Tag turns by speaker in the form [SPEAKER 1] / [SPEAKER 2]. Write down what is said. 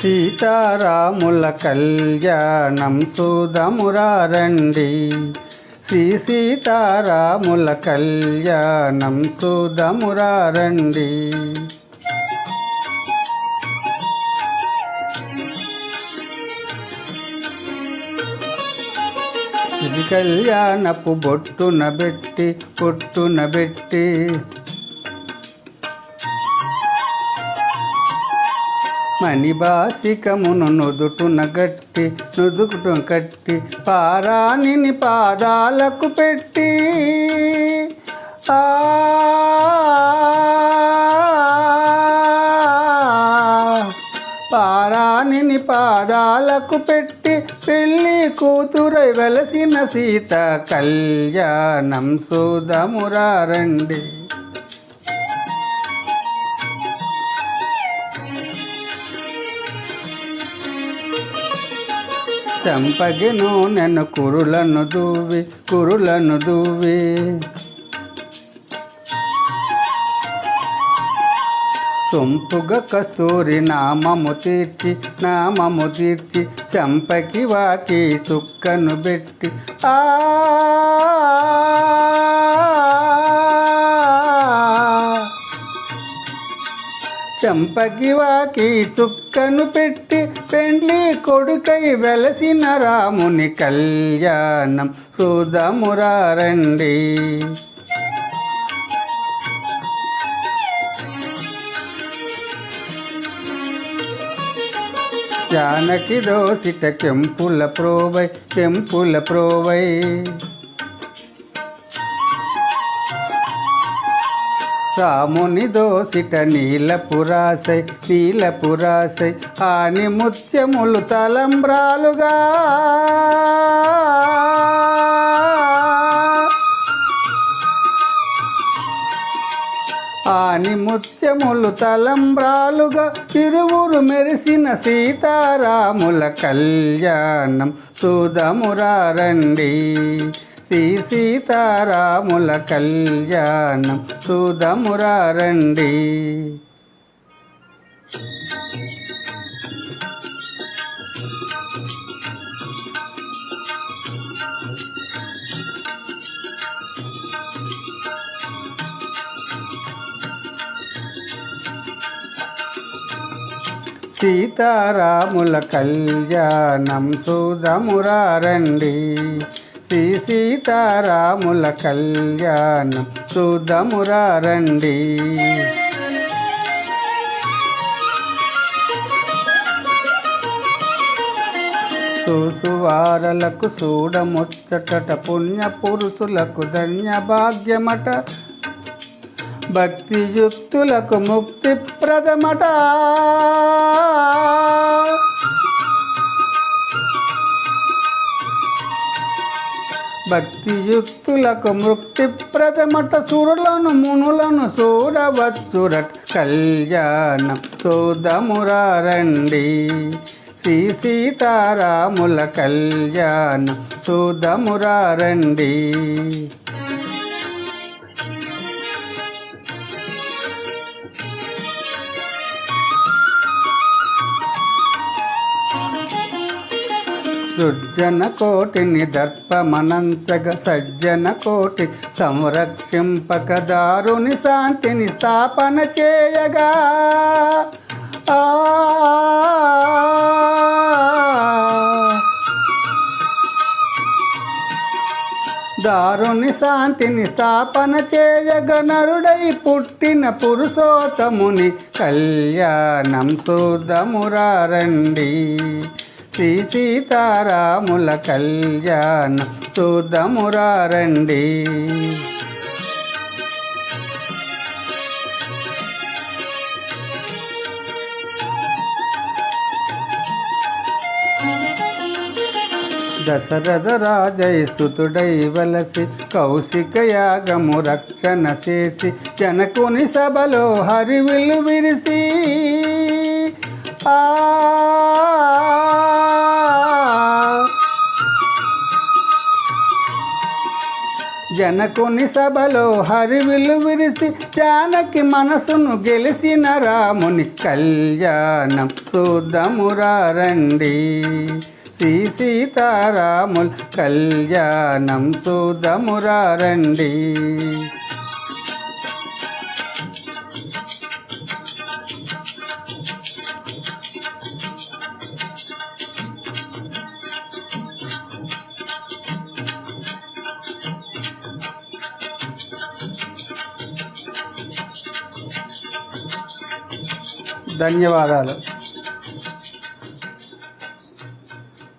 [SPEAKER 1] సీతారాముల కళ్యాణం చూదమురారండి. శ్రీ సీతారాముల కళ్యాణం చూదమురారండి. ఇది కళ్యాణపు బొట్టున బెట్టి మణిబాసికమును నుదుటున కట్టి పారాణిని పాదాలకు పెట్టి పారాణిని పాదాలకు పెట్టి పెళ్ళి కూతురై వెలసిన సీత కళ్యాణం చూదమురారండి. చంపగెను నన్ను కురులను దూవి సొంపుగా కస్తూరి నామము తీర్చి చంపకి వాకి చుక్కను పెట్టి చంపకి వాకి చుక్కను పెట్టి పెండ్లి కొడుకై వెలసిన రాముని కళ్యాణం చూదమురారండి. జానకి దోసిట కెంపుల ప్రోవై రాముని దోసిట నీలపురాసై ఆని ముత్యములు తలంబ్రాలుగా ఇరువురు మెరిసిన సీతారాముల కళ్యాణం చూదమురారండి. శ్రీ సీతారాముల కళ్యాణం చూదమురారండి. సీతారాముల కళ్యాణం చూదమురారండి. శ్రీ సీతారాముల కళ్యాణం చూదమురారండి. చూసువారలకు చూడముచ్చట పుణ్య పురుషులకు ధన్య భాగ్యమట భక్తియుక్తులకు ముక్తి ప్రదమట. భక్తియుక్తులకు ముక్తి ప్రదమట సురులను మునులను చూడవచ్చురట కళ్యాణం చూదమురారండి. శ్రీ సీతారాముల కళ్యాణం చూదమురారండి. దుర్జన కోటిని దర్పమనంచగ సజ్జన కోటి సంరక్షింపక దారుని శాంతిని స్థాపన చేయగా దారుని శాంతిని స్థాపన చేయగ నరుడై పుట్టిన పురుషోత్తముని కళ్యాణం చూదమురారండి. శ్రీ సీతారాముల కళ్యాణం చూదమురారండి. దశరథ రాజై సుతుడై వలసి కౌశిక యాగము రక్షణ చేసి జనకుని సభలో హరివిల్లు విరిసి ఆ జనకుని సభలో హరివిల్లు విరిసి జానకి మనసును గెలిసిన రాముని కళ్యాణం చూద్దామురా రండి. శ్రీ సీతారాముల్ కళ్యాణం చూద్దామురా రండి. ధన్యవాదాలు.